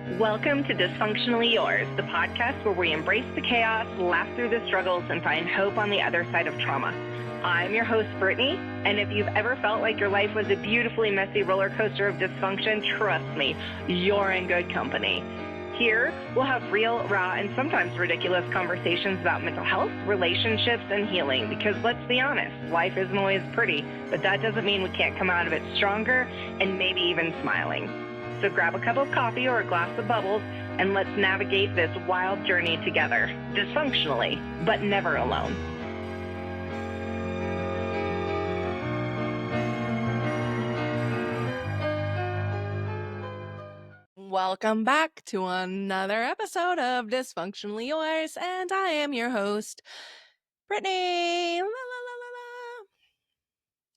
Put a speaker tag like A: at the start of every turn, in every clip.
A: Welcome to Dysfunctionally Yours, the podcast where we embrace the chaos, laugh through the struggles, and find hope on the other side of trauma. I'm your host, Brittany, and if you've ever felt like your life was a beautifully messy roller coaster of dysfunction, trust me, you're in good company. Here, we'll have real, raw, and sometimes ridiculous conversations about mental health, relationships, and healing, because let's be honest, life isn't always pretty, but that doesn't mean we can't come out of it stronger and maybe even smiling. So grab a cup of coffee or a glass of bubbles, and let's navigate this wild journey together, dysfunctionally, but never alone.
B: Welcome back to another episode of Dysfunctionally Yours, and I am your host, Brittany. La, la, la, la, la.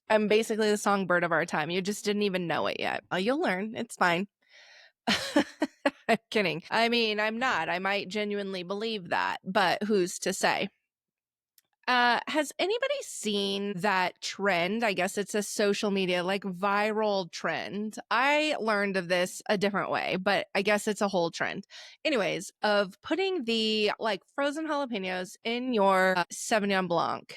B: I'm basically the songbird of our time. You just didn't even know it yet. You'll learn. It's fine. I'm kidding. I mean, I'm not. I might genuinely believe that, but who's to say? Has anybody seen that trend? I guess it's a social media, like viral trend. I learned of this a different way, but I guess it's a whole trend. Anyways, of putting the like frozen jalapenos in your Sauvignon Blanc.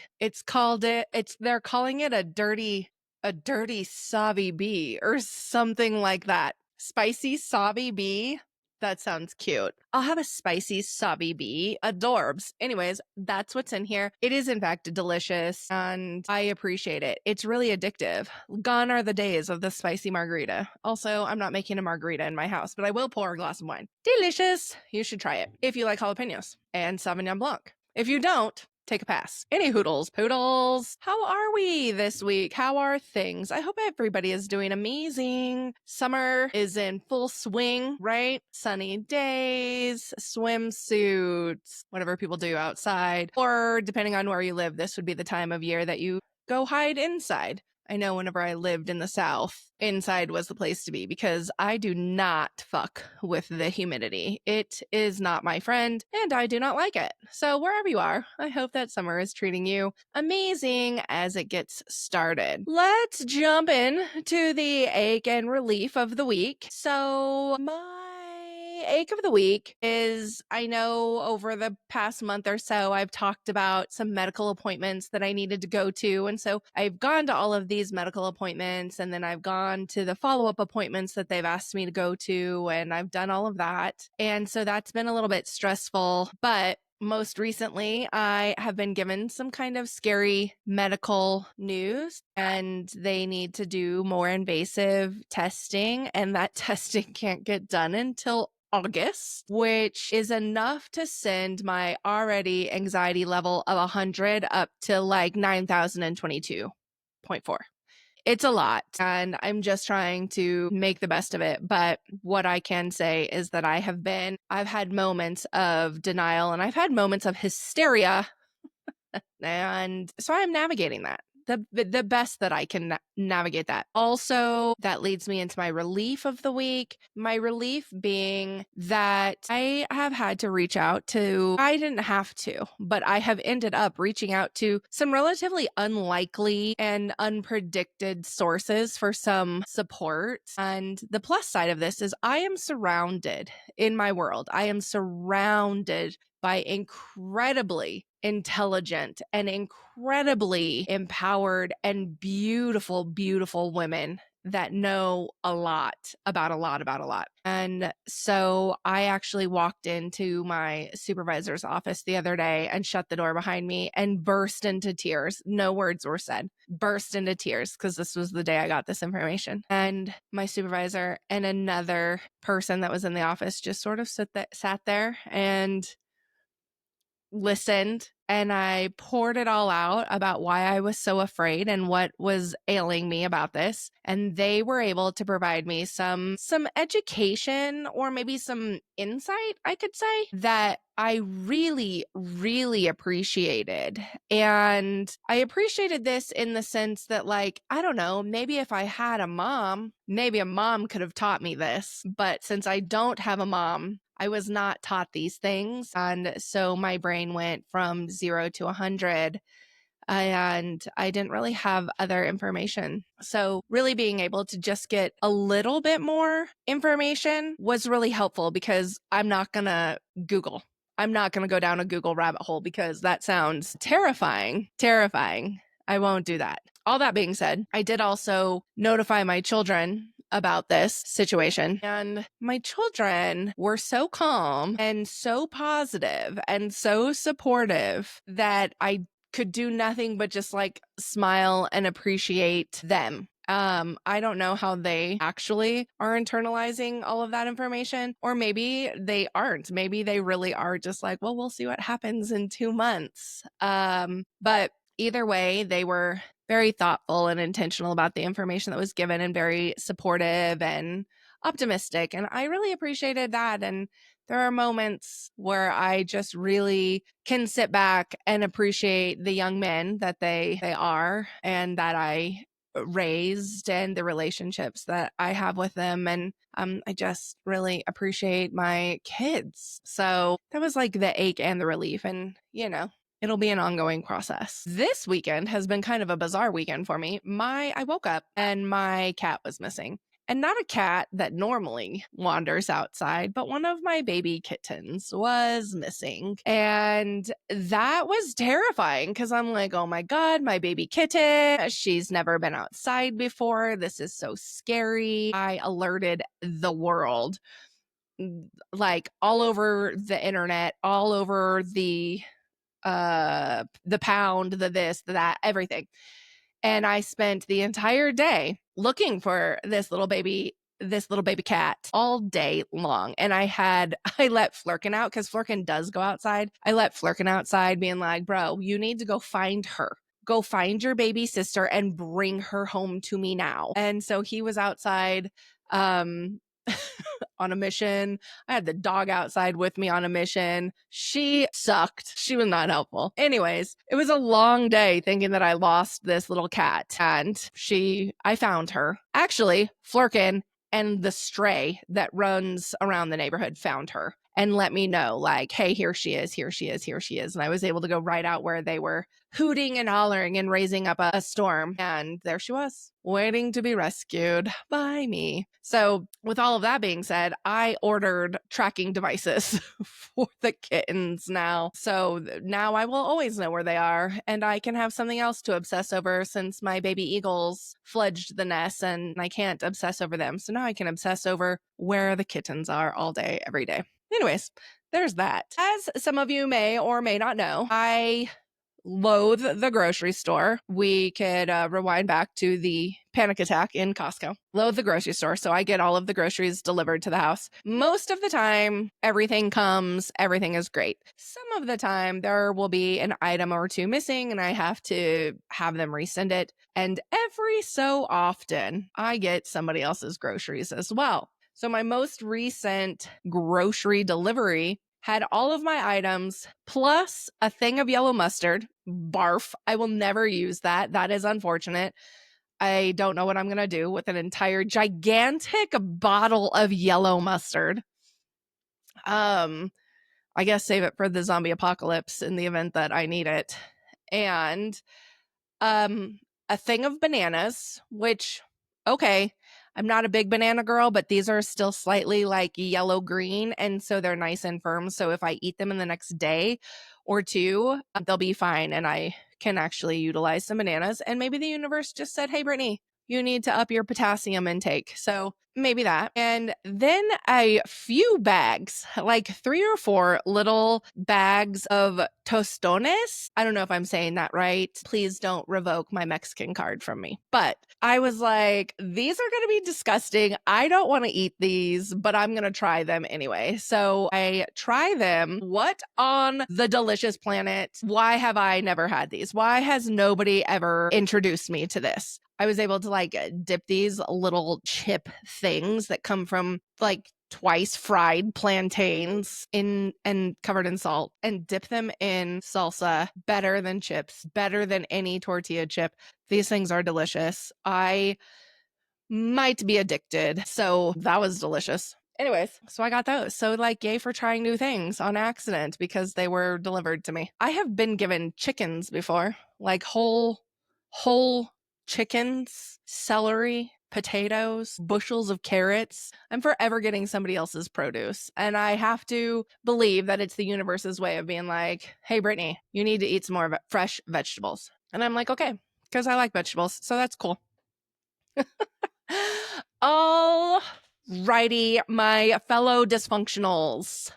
B: They're calling it a dirty Savi bee or something like that. Spicy Savi bee. That sounds cute. I'll have a spicy Savi bee. Adorbs. Anyways, that's what's in here. It is, in fact, delicious, and I appreciate it. It's really addictive. Gone are the days of the spicy margarita. Also, I'm not making a margarita in my house, but I will pour a glass of wine. Delicious. You should try it if you like jalapenos and Sauvignon Blanc. If you don't, take a pass. Any hoodles, poodles. How are we this week? How are things? I hope everybody is doing amazing. Summer is in full swing, right? Sunny days, swimsuits, whatever people do outside. Or depending on where you live, this would be the time of year that you go hide inside. I know whenever I lived in the South, inside was the place to be because I do not fuck with the humidity. It is not my friend, and I do not like it. So wherever you are, I hope that summer is treating you amazing as it gets started. Let's jump in to the ache and relief of the week. So my ache of the week is, I know over the past month or so, I've talked about some medical appointments that I needed to go to. And so I've gone to all of these medical appointments, and then I've gone to the follow-up appointments that they've asked me to go to, and I've done all of that. And so that's been a little bit stressful, but most recently, I have been given some kind of scary medical news, and they need to do more invasive testing, and that testing can't get done until August, which is enough to send my already anxiety level of 100 up to like 9,022.4. It's a lot, and I'm just trying to make the best of it. But what I can say is that I've had moments of denial, and I've had moments of hysteria. And so I'm navigating that the best that I can navigate that. Also, that leads me into my relief of the week. My relief being that I have had to reach out to, I didn't have to, but I have ended up reaching out to some relatively unlikely and unpredicted sources for some support. And the plus side of this is I am surrounded in my world. I am surrounded by incredibly intelligent and incredibly empowered and beautiful, beautiful women that know a lot about a lot. And so I actually walked into my supervisor's office the other day and shut the door behind me and burst into tears. No words were said. Burst into tears because this was the day I got this information. And my supervisor and another person that was in the office just sort of sat there and listened, and I poured it all out about why I was so afraid and what was ailing me about this. And they were able to provide me some education, or maybe some insight, I could say, that I really, really appreciated. And I appreciated this in the sense that, like, I don't know, maybe if I had a mom, maybe a mom could have taught me this. But since I don't have a mom, I was not taught these things. And so my brain went from 0 to 100 and I didn't really have other information. So really being able to just get a little bit more information was really helpful, because I'm not going to Google. I'm not going to go down a Google rabbit hole, because that sounds terrifying. Terrifying. I won't do that. All that being said, I did also notify my children about this situation, and my children were so calm and so positive and so supportive that I could do nothing but just like smile and appreciate them. I don't know how they actually are internalizing all of that information, or maybe they aren't. Maybe they really are just like, well, we'll see what happens in 2 months. But either way, they were very thoughtful and intentional about the information that was given, and very supportive and optimistic. And I really appreciated that. And there are moments where I just really can sit back and appreciate the young men that they are, and that I raised, and the relationships that I have with them. And I just really appreciate my kids. So that was like the ache and the relief. And, it'll be an ongoing process. This weekend has been kind of a bizarre weekend for me. I woke up and my cat was missing. And not a cat that normally wanders outside, but one of my baby kittens was missing. And that was terrifying, because I'm like, oh my God, my baby kitten. She's never been outside before. This is so scary. I alerted the world, like all over the internet, all over the pound, the this, the that, everything. And I spent the entire day looking for this little baby cat all day long. And I let Flurkin out, because Flurkin does go outside. I let Flurkin outside, being like, bro, you need to go find her. Go find your baby sister and bring her home to me now. And so he was outside, on a mission. I had the dog outside with me on a mission. She sucked. She was not helpful. Anyways, it was a long day thinking that I lost this little cat, and I found her. Actually, Flurkin and the stray that runs around the neighborhood found her and let me know, like, hey, here she is, here she is, here she is. And I was able to go right out where they were hooting and hollering and raising up a storm. And there she was, waiting to be rescued by me. So with all of that being said, I ordered tracking devices for the kittens now. So now I will always know where they are, and I can have something else to obsess over, since my baby eagles fledged the nest and I can't obsess over them. So now I can obsess over where the kittens are all day, every day. Anyways, there's that. As some of you may or may not know, I loathe the grocery store. We could rewind back to the panic attack in Costco. Loathe the grocery store. So I get all of the groceries delivered to the house. Most of the time, everything comes, everything is great. Some of the time, there will be an item or two missing, and I have to have them resend it. And every so often, I get somebody else's groceries as well. So my most recent grocery delivery had all of my items plus a thing of yellow mustard. Barf. I will never use that. That is unfortunate. I don't know what I'm going to do with an entire gigantic bottle of yellow mustard. I guess save it for the zombie apocalypse in the event that I need it. And a thing of bananas, which, okay, I'm not a big banana girl, but these are still slightly like yellow green, and so they're nice and firm. So if I eat them in the next day or two, they'll be fine, and I can actually utilize some bananas. And maybe the universe just said, hey, Brittany, you need to up your potassium intake. So maybe that. And then a few bags, like 3 or 4 little bags of tostones. I don't know if I'm saying that right. Please don't revoke my Mexican card from me. But I was like, these are going to be disgusting. I don't want to eat these, but I'm going to try them anyway. So I try them. What on the delicious planet? Why have I never had these? Why has nobody ever introduced me to this? I was able to like dip these little chip things that come from like twice fried plantains in and covered in salt, and dip them in salsa. Better than chips, better than any tortilla chip. These things are delicious. I might be addicted. So that was delicious. Anyways, so I got those. So like, yay for trying new things on accident because they were delivered to me. I have been given chickens before, like whole chickens, celery, potatoes, bushels of carrots. I'm forever getting somebody else's produce. And I have to believe that it's the universe's way of being like, hey, Brittany, you need to eat some more fresh vegetables. And I'm like, okay, because I like vegetables. So that's cool. Alrighty, my fellow dysfunctionals.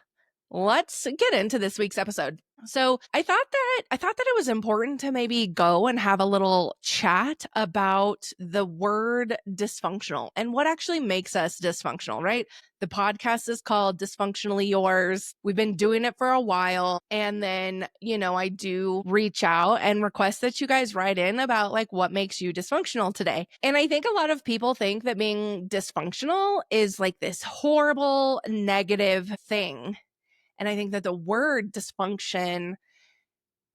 B: Let's get into this week's episode. So I thought that it was important to maybe go and have a little chat about the word dysfunctional and what actually makes us dysfunctional, right? The podcast is called Dysfunctionally Yours. We've been doing it for a while. And then, I do reach out and request that you guys write in about like what makes you dysfunctional today. And I think a lot of people think that being dysfunctional is like this horrible, negative thing. And I think that the word dysfunction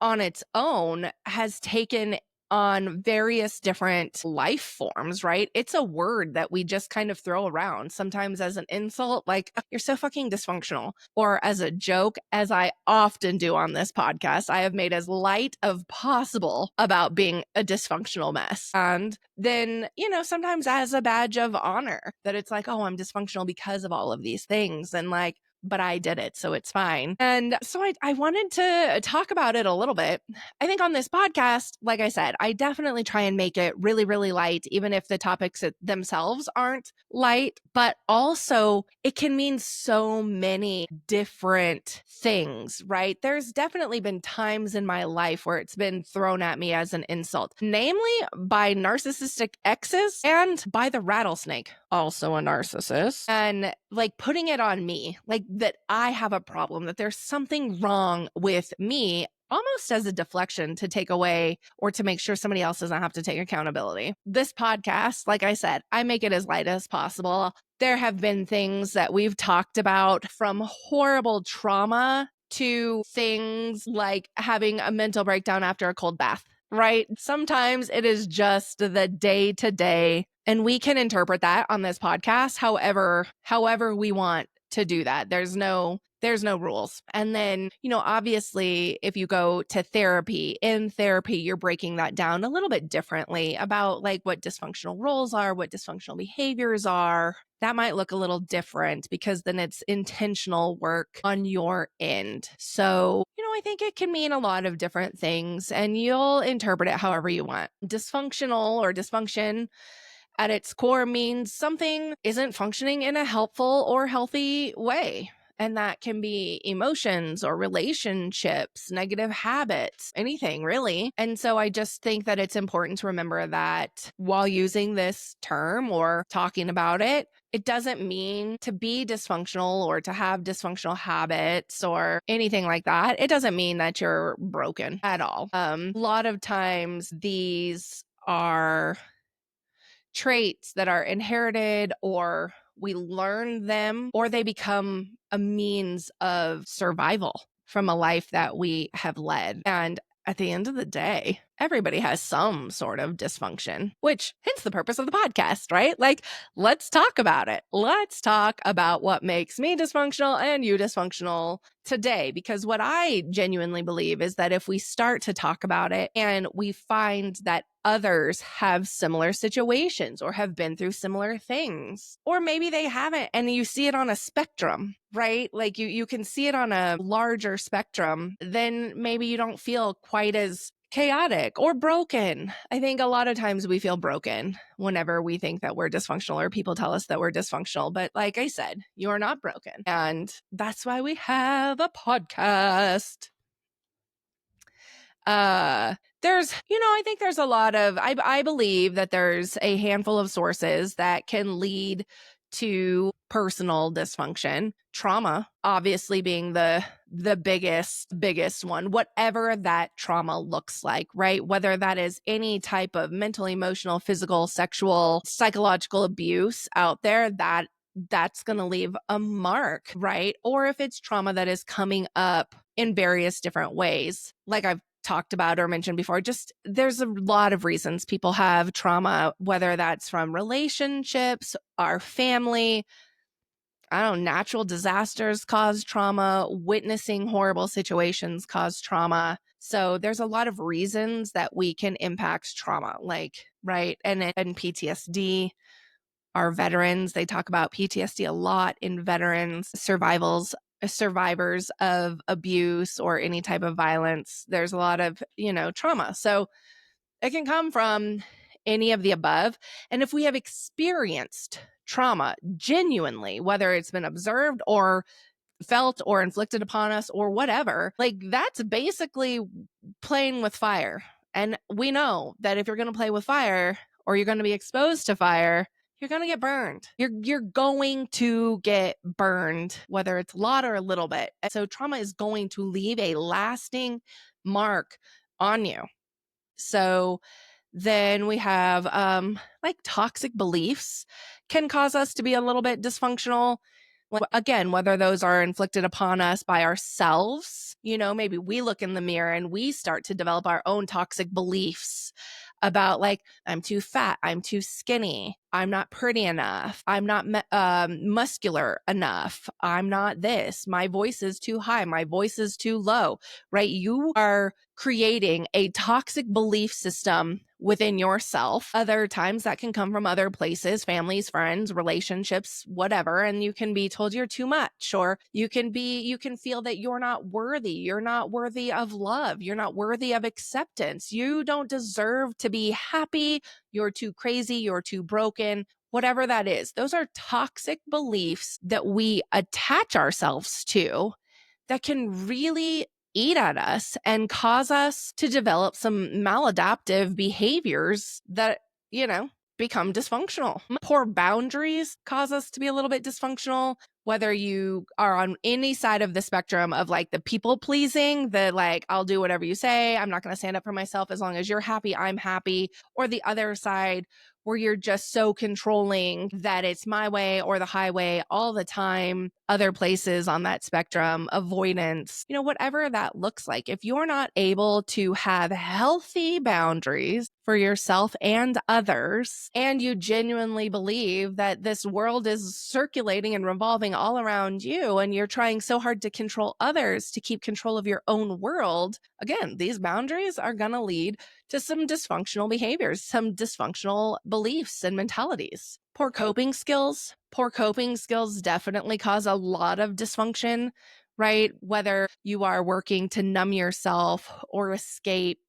B: on its own has taken on various different life forms, right? It's a word that we just kind of throw around, sometimes as an insult, like, you're so fucking dysfunctional, or as a joke, as I often do on this podcast. I have made as light of possible about being a dysfunctional mess. And then, sometimes as a badge of honor, that it's like, oh, I'm dysfunctional because of all of these things. And like, but I did it, so it's fine. And so I wanted to talk about it a little bit. I think on this podcast, like I said, I definitely try and make it really, really light, even if the topics themselves aren't light, but also it can mean so many different things, right? There's definitely been times in my life where it's been thrown at me as an insult, namely by narcissistic exes and by the rattlesnake, also a narcissist, and like putting it on me, like that I have a problem, that there's something wrong with me, almost as a deflection to take away or to make sure somebody else doesn't have to take accountability. This podcast, like I said, I make it as light as possible. There have been things that we've talked about, from horrible trauma to things like having a mental breakdown after a cold bath, right? Sometimes it is just the day to day, and we can interpret that on this podcast however we want to do that. There's no rules. And then, obviously, if you go to therapy, in therapy, you're breaking that down a little bit differently about like what dysfunctional roles are, what dysfunctional behaviors are. That might look a little different because then it's intentional work on your end. So, I think it can mean a lot of different things, and you'll interpret it however you want. Dysfunctional or dysfunction at its core means something isn't functioning in a helpful or healthy way. And that can be emotions or relationships, negative habits, anything really. And so I just think that it's important to remember that while using this term or talking about it, it doesn't mean to be dysfunctional or to have dysfunctional habits or anything like that. It doesn't mean that you're broken at all. A lot of times these are traits that are inherited, or we learn them, or they become a means of survival from a life that we have led. And at the end of the day, everybody has some sort of dysfunction, which hence the purpose of the podcast, right? Like, let's talk about it. Let's talk about what makes me dysfunctional and you dysfunctional today, because what I genuinely believe is that if we start to talk about it and we find that others have similar situations or have been through similar things, or maybe they haven't, and you see it on a spectrum, right? Like you can see it on a larger spectrum, then maybe you don't feel quite as chaotic or broken. I think a lot of times we feel broken whenever we think that we're dysfunctional or people tell us that we're dysfunctional. But like I said, you're not broken. And that's why we have a podcast. I think there's a lot of, I believe that there's a handful of sources that can lead to personal dysfunction. Trauma, obviously, being the biggest one, whatever that trauma looks like, right? Whether that is any type of mental, emotional, physical, sexual, psychological abuse out there, that's going to leave a mark, right? Or if it's trauma that is coming up in various different ways, like I've talked about or mentioned before, just there's a lot of reasons people have trauma, whether that's from relationships, our family, natural disasters cause trauma, witnessing horrible situations cause trauma. So there's a lot of reasons that we can impact trauma, like, right? And PTSD. Our veterans, they talk about PTSD a lot in veterans, survivors of abuse or any type of violence. There's a lot of, trauma. So it can come from any of the above. And if we have experienced trauma genuinely, whether it's been observed or felt or inflicted upon us or whatever, like that's basically playing with fire. And we know that if you're going to play with fire or you're going to be exposed to fire, you're going to get burned. You're going to get burned, whether it's a lot or a little bit. And so trauma is going to leave a lasting mark on you. So then we have like toxic beliefs can cause us to be a little bit dysfunctional. Again, whether those are inflicted upon us by ourselves, maybe we look in the mirror and we start to develop our own toxic beliefs about like, I'm too fat, I'm too skinny, I'm not pretty enough, I'm not muscular enough, I'm not this, my voice is too high, my voice is too low, right? You are creating a toxic belief system within yourself. Other times that can come from other places, families, friends, relationships, whatever. And you can be told you're too much, or you can feel that you're not worthy of love, you're not worthy of acceptance, you don't deserve to be happy, you're too crazy, you're too broken. Whatever that is, those are toxic beliefs that we attach ourselves to that can really eat at us and cause us to develop some maladaptive behaviors that, become dysfunctional. Poor boundaries cause us to be a little bit dysfunctional, whether you are on any side of the spectrum of like the people pleasing, the like, I'll do whatever you say, I'm not going to stand up for myself as long as you're happy, I'm happy, or the other side where you're just so controlling that it's my way or the highway all the time. Other places on that spectrum, avoidance, whatever that looks like. If you're not able to have healthy boundaries for yourself and others, and you genuinely believe that this world is circulating and revolving all around you, and you're trying so hard to control others to keep control of your own world, again, these boundaries are going to lead to some dysfunctional behaviors, some dysfunctional beliefs and mentalities. Poor coping skills definitely cause a lot of dysfunction, right? Whether you are working to numb yourself or escape,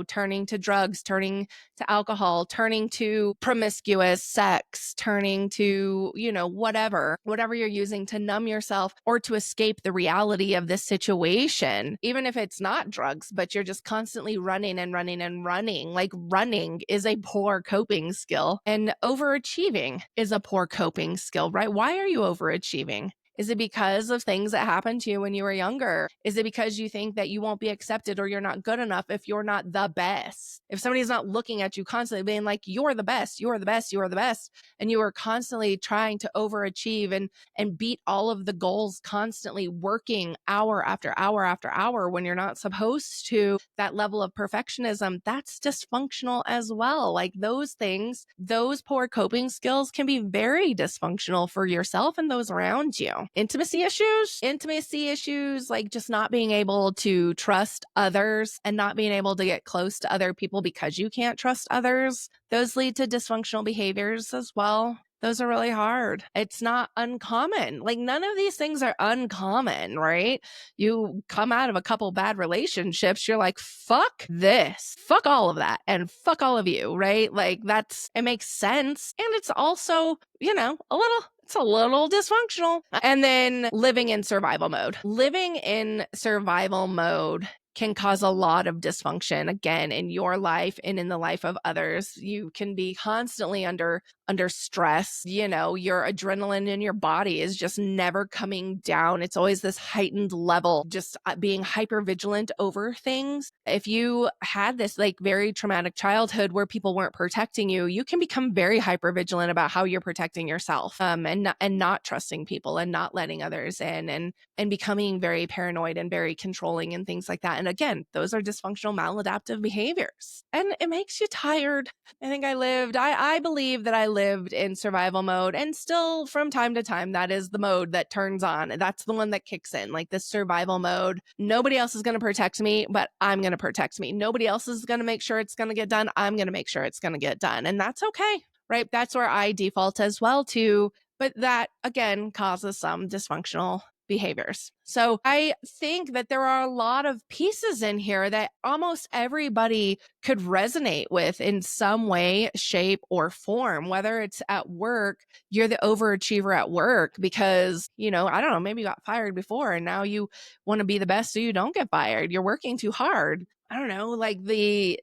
B: turning to drugs, turning to alcohol, turning to promiscuous sex, turning to, whatever you're using to numb yourself or to escape the reality of this situation, even if it's not drugs, but you're just constantly running and running and running. Like running is a poor coping skill, and overachieving is a poor coping skill, right? Why are you overachieving? Is it because of things that happened to you when you were younger? Is it because you think that you won't be accepted or you're not good enough if you're not the best? If somebody's not looking at you constantly being like, you're the best, you're the best, you're the best, and you are constantly trying to overachieve and beat all of the goals, constantly working hour after hour after hour when you're not supposed to, that level of perfectionism, that's dysfunctional as well. Like those things, those poor coping skills can be very dysfunctional for yourself and those around you. Intimacy issues, like just not being able to trust others and not being able to get close to other people because you can't trust others. Those lead to dysfunctional behaviors as well. Those are really hard. It's not uncommon. Like none of these things are uncommon, right? You come out of a couple bad relationships, you're like, fuck this, fuck all of that, and fuck all of you, right? Like it makes sense. And it's also, it's a little dysfunctional. And then living in survival mode. Living in survival mode can cause a lot of dysfunction, again, in your life and in the life of others. You can be constantly under stress. Your adrenaline in your body is just never coming down. It's always this heightened level, just being hyper vigilant over things. If you had this like very traumatic childhood where people weren't protecting you, you can become very hyper vigilant about how you're protecting yourself, and not trusting people and not letting others in, and becoming very paranoid and very controlling and things like that. And again, those are dysfunctional maladaptive behaviors, and it makes you tired. I believe that I lived in survival mode, and still from time to time, that is the mode that turns on. That's the one that kicks in, like this survival mode. Nobody else is going to protect me, but I'm going to protect me. Nobody else is going to make sure it's going to get done. I'm going to make sure it's going to get done. And that's okay, right? That's where I default as well too. But that, again, causes some dysfunctional behaviors. So I think that there are a lot of pieces in here that almost everybody could resonate with in some way, shape, or form, whether it's at work, you're the overachiever at work because, I don't know, maybe you got fired before and now you want to be the best so you don't get fired. You're working too hard. I don't know, like the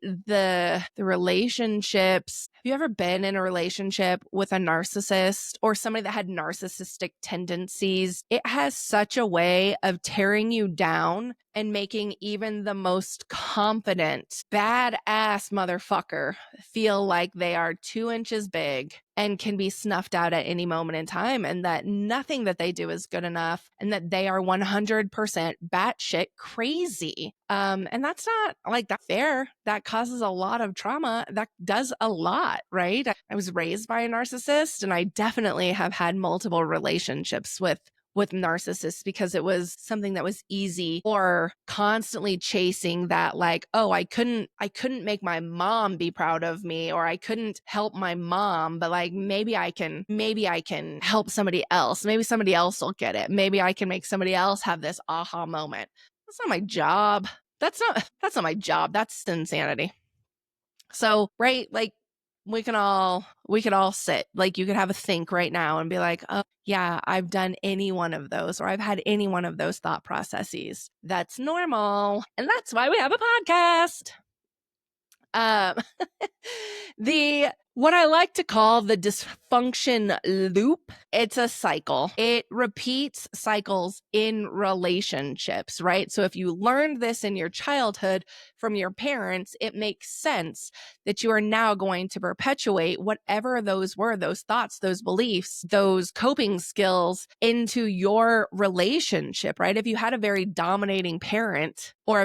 B: relationships. Have you ever been in a relationship with a narcissist or somebody that had narcissistic tendencies? It has such a way of tearing you down and making even the most confident, badass motherfucker feel like they are 2 inches big and can be snuffed out at any moment in time, and that nothing that they do is good enough, and that they are 100% batshit crazy. And that's not like that fair. That causes a lot of trauma. That does a lot, right? I was raised by a narcissist, and I definitely have had multiple relationships with narcissists because it was something that was easy, or constantly chasing that, like, oh, I couldn't make my mom be proud of me, or I couldn't help my mom, but like maybe I can help somebody else. Maybe somebody else will get it. Maybe I can make somebody else have this aha moment. That's not my job. That's not my job. That's insanity. So, right, like we could all sit, like you could have a think right now and be like, oh yeah, I've done any one of those, or I've had any one of those thought processes. That's normal. And that's why we have a podcast. What I like to call the dysfunction loop, it's a cycle. It repeats cycles in relationships, right? So if you learned this in your childhood from your parents, it makes sense that you are now going to perpetuate whatever those were, those thoughts, those beliefs, those coping skills into your relationship, right? If you had a very dominating parent, or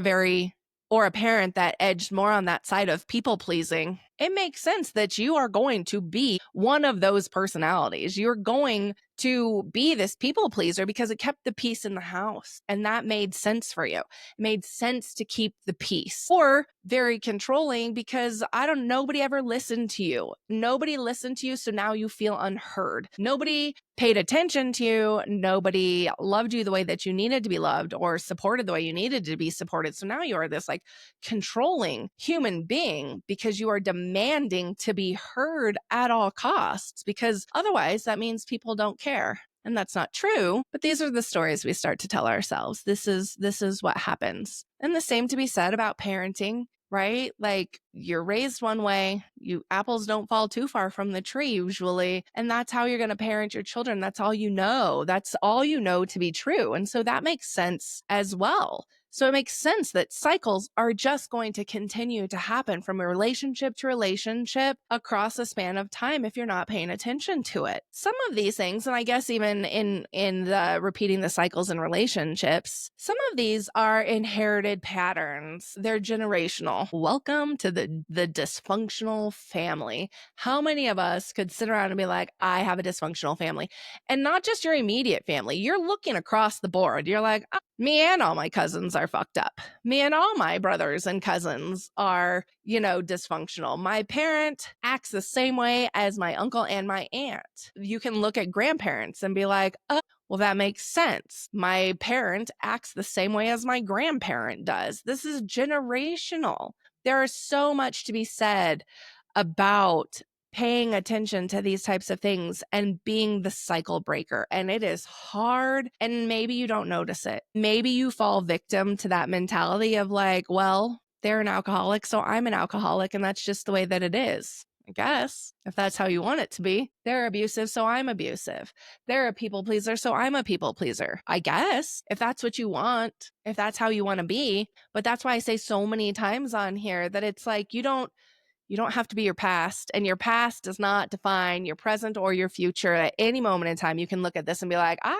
B: a parent that edged more on that side of people pleasing, it makes sense that you are going to be one of those personalities. You're going to be this people pleaser because it kept the peace in the house, and that made sense for you. It made sense to keep the peace. Or very controlling because nobody ever listened to you. Nobody listened to you, so now you feel unheard. Nobody paid attention to you. Nobody loved you the way that you needed to be loved, or supported the way you needed to be supported. So now you are this like controlling human being because you are demanding to be heard at all costs, because otherwise that means people don't care. And that's not true, but these are the stories we start to tell ourselves. This is what happens. And the same to be said about parenting, right? Like you're raised one way, apples don't fall too far from the tree usually, and that's how you're going to parent your children. That's all you know. That's all you know to be true. And so that makes sense as well. So it makes sense that cycles are just going to continue to happen from a relationship to relationship across a span of time if you're not paying attention to it. Some of these things, and I guess even in the repeating the cycles in relationships, some of these are inherited patterns. They're generational. Welcome to the dysfunctional family. How many of us could sit around and be like, I have a dysfunctional family? And not just your immediate family. You're looking across the board. You're like, me and all my cousins are fucked up. Me and all my brothers and cousins are, dysfunctional. My parent acts the same way as my uncle and my aunt. You can look at grandparents and be like, oh, well, that makes sense. My parent acts the same way as my grandparent does. This is generational. There is so much to be said about paying attention to these types of things and being the cycle breaker. And it is hard, and maybe you don't notice it. Maybe you fall victim to that mentality of like, well, they're an alcoholic, so I'm an alcoholic, and that's just the way that it is. I guess, if that's how you want it to be. They're abusive, so I'm abusive. They're a people pleaser, so I'm a people pleaser. I guess, if that's what you want, if that's how you want to be. But that's why I say so many times on here that it's like, you don't have to be your past, and your past does not define your present or your future. At any moment in time, you can look at this and be like, I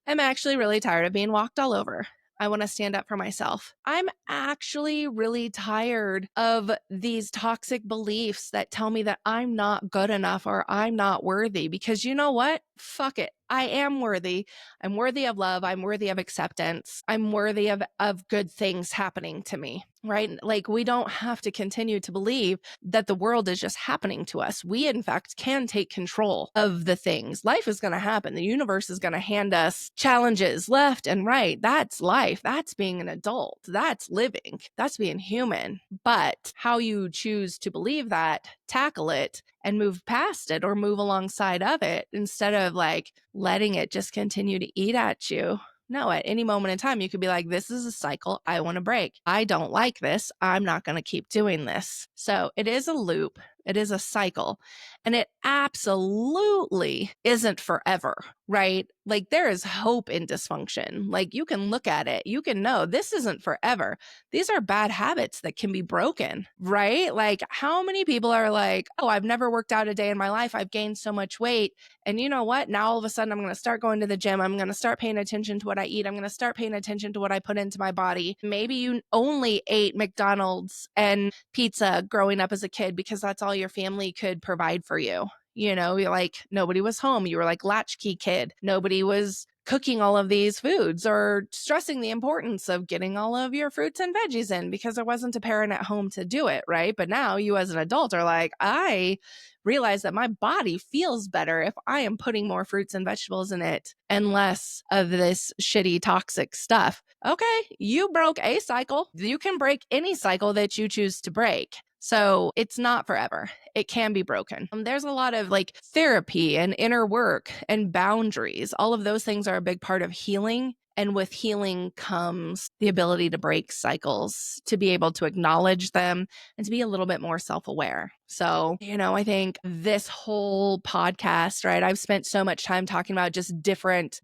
B: am actually really tired of being walked all over. I want to stand up for myself. I'm actually really tired of these toxic beliefs that tell me that I'm not good enough or I'm not worthy, because you know what? Fuck it. I am worthy. I'm worthy of love. I'm worthy of acceptance. I'm worthy of good things happening to me, right? Like, we don't have to continue to believe that the world is just happening to us. We, in fact, can take control of the things. Life is going to happen. The universe is going to hand us challenges left and right. That's life. That's being an adult. That's living. That's being human. But how you choose to believe that, tackle it, and move past it or move alongside of it instead of like letting it just continue to eat at you. No, at any moment in time, you could be like, this is a cycle I want to break. I don't like this. I'm not going to keep doing this. So it is a loop. It is a cycle. And it absolutely isn't forever, right? Like, there is hope in dysfunction. Like, you can look at it. You can know this isn't forever. These are bad habits that can be broken, right? Like, how many people are like, oh, I've never worked out a day in my life. I've gained so much weight. And you know what? Now all of a sudden I'm going to start going to the gym. I'm going to start paying attention to what I eat. I'm going to start paying attention to what I put into my body. Maybe you only ate McDonald's and pizza growing up as a kid because that's all your family could provide for you. You know, you're like, nobody was home. You were like latchkey kid. Nobody was cooking all of these foods or stressing the importance of getting all of your fruits and veggies in because there wasn't a parent at home to do it, right? But now you as an adult are like, I realize that my body feels better if I am putting more fruits and vegetables in it and less of this shitty toxic stuff. Okay, you broke a cycle. You can break any cycle that you choose to break. So it's not forever. It can be broken. There's a lot of like therapy and inner work and boundaries. All of those things are a big part of healing. And with healing comes the ability to break cycles, to be able to acknowledge them, and to be a little bit more self-aware. So, you know, I think this whole podcast, right, I've spent so much time talking about just different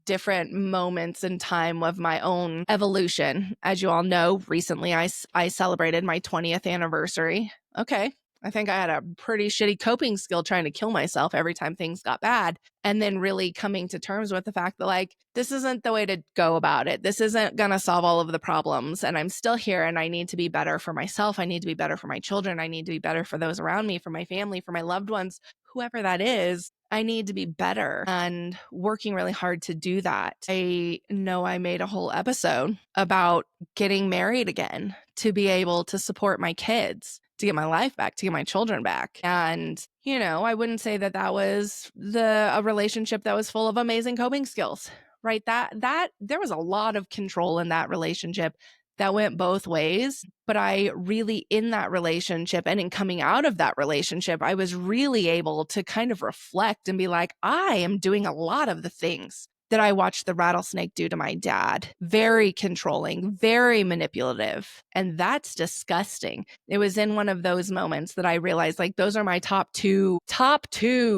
B: moments in time of my own evolution. As you all know, recently I celebrated my 20th anniversary. Okay. I think I had a pretty shitty coping skill trying to kill myself every time things got bad. And then really coming to terms with the fact that, like, this isn't the way to go about it. This isn't going to solve all of the problems. And I'm still here and I need to be better for myself. I need to be better for my children. I need to be better for those around me, for my family, for my loved ones, whoever that is. I need to be better and working really hard to do that. I know I made a whole episode about getting married again to be able to support my kids, to get my life back, to get my children back. And, you know, I wouldn't say that that was a relationship that was full of amazing coping skills, right? That there was a lot of control in that relationship that went both ways. But I really, in that relationship and in coming out of that relationship, I was really able to kind of reflect and be like, I am doing a lot of the things that I watched the rattlesnake do to my dad. Very controlling, very manipulative. And that's disgusting. It was in one of those moments that I realized, like, those are my top two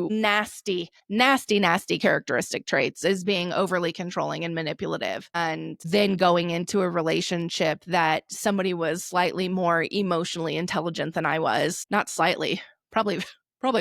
B: nasty characteristic traits, is being overly controlling and manipulative. And then going into a relationship that somebody was slightly more emotionally intelligent than I was. Not slightly, probably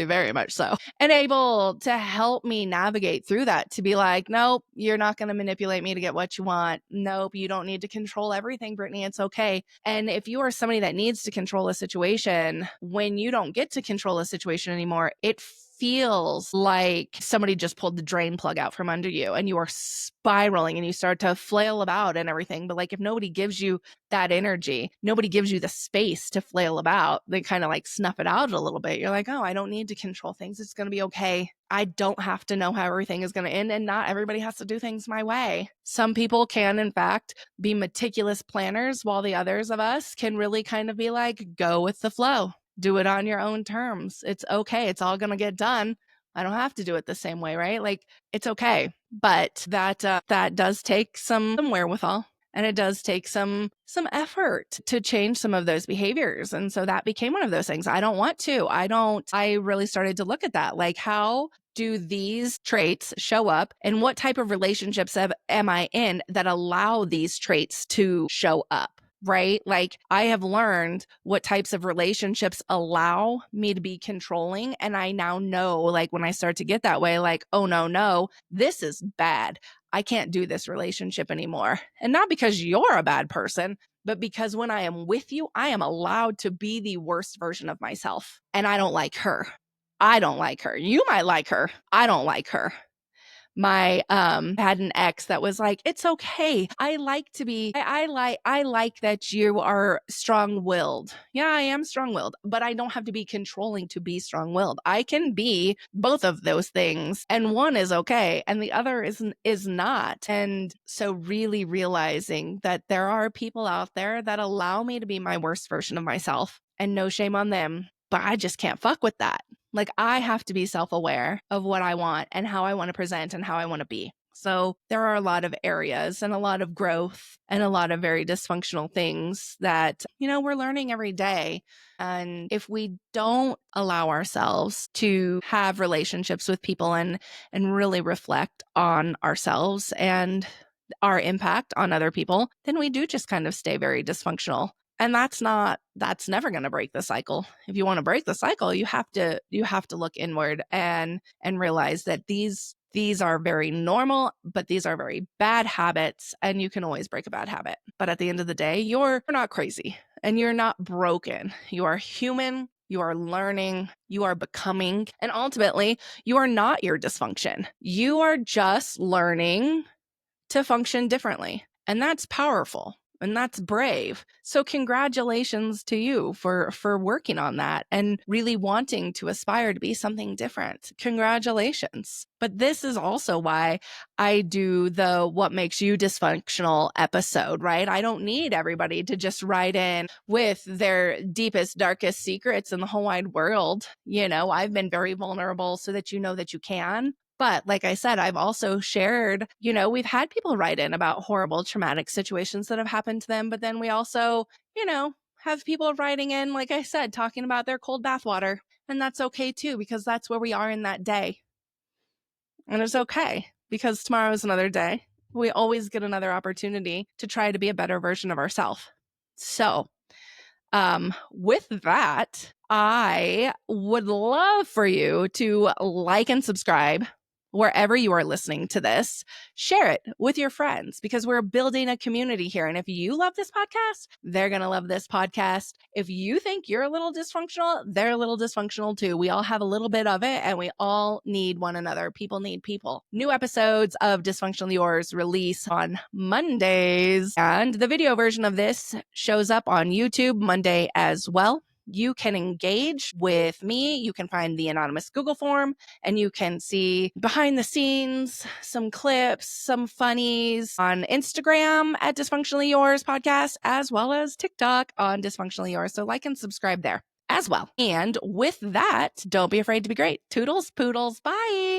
B: very much so, and able to help me navigate through that, to be like, nope, you're not going to manipulate me to get what you want. Nope, you don't need to control everything, Brittany. It's okay. And if you are somebody that needs to control a situation, when you don't get to control a situation anymore, it feels like somebody just pulled the drain plug out from under you and you are spiraling and you start to flail about and everything. But like, if nobody gives you that energy, nobody gives you the space to flail about, they kind of like snuff it out a little bit. You're like, oh, I don't need to control things. It's going to be okay. I don't have to know how everything is going to end, and not everybody has to do things my way. Some people can, in fact, be meticulous planners, while the others of us can really kind of be like, go with the flow. Do it on your own terms. It's okay. It's all going to get done. I don't have to do it the same way, right? Like, it's okay. But that does take some wherewithal. And it does take some effort to change some of those behaviors. And so that became one of those things. I don't want to. I really started to look at that. Like, how do these traits show up, and what type of relationships am I in that allow these traits to show up? Right? Like, I have learned what types of relationships allow me to be controlling. And I now know, like, when I start to get that way, like, oh, no, this is bad. I can't do this relationship anymore. And not because you're a bad person, but because when I am with you, I am allowed to be the worst version of myself. And I don't like her. I don't like her. You might like her. I don't like her. My had an ex that was like, it's okay. I like to be I like that you are strong-willed. Yeah, I am strong-willed, but I don't have to be controlling to be strong-willed. I can be both of those things, and one is okay and the other is not. And so really realizing that there are people out there that allow me to be my worst version of myself, and no shame on them, but I just can't fuck with that. Like, I have to be self-aware of what I want and how I want to present and how I want to be. So there are a lot of areas and a lot of growth and a lot of very dysfunctional things that, we're learning every day. And if we don't allow ourselves to have relationships with people and really reflect on ourselves and our impact on other people, then we do just kind of stay very dysfunctional. And that's never going to break the cycle. If you want to break the cycle, you have to look inward and realize that these are very normal, but these are very bad habits, and you can always break a bad habit. But at the end of the day, you're not crazy and you're not broken. You are human. You are learning, you are becoming, and ultimately, you are not your dysfunction. You are just learning to function differently. And that's powerful. And that's brave. So congratulations to you for working on that and really wanting to aspire to be something different. Congratulations. But this is also why I do the What Makes You Dysfunctional episode, right? I don't need everybody to just write in with their deepest, darkest secrets in the whole wide world. I've been very vulnerable so that you know that you can. But like I said, I've also shared, we've had people write in about horrible traumatic situations that have happened to them. But then we also, have people writing in, like I said, talking about their cold bath water. And that's okay too, because that's where we are in that day. And it's okay because tomorrow is another day. We always get another opportunity to try to be a better version of ourselves. So with that, I would love for you to like and subscribe wherever you are listening to this. Share it with your friends because we're building a community here. And if you love this podcast, they're going to love this podcast. If you think you're a little dysfunctional, they're a little dysfunctional too. We all have a little bit of it and we all need one another. People need people. New episodes of Dysfunctionally Yours release on Mondays, and the video version of this shows up on YouTube Monday as well. You can engage with me. You can find the anonymous Google form and you can see behind the scenes, some clips, some funnies on Instagram at Dysfunctionally Yours podcast, as well as TikTok on Dysfunctionally Yours. So like and subscribe there as well. And with that, don't be afraid to be great. Toodles, poodles, bye.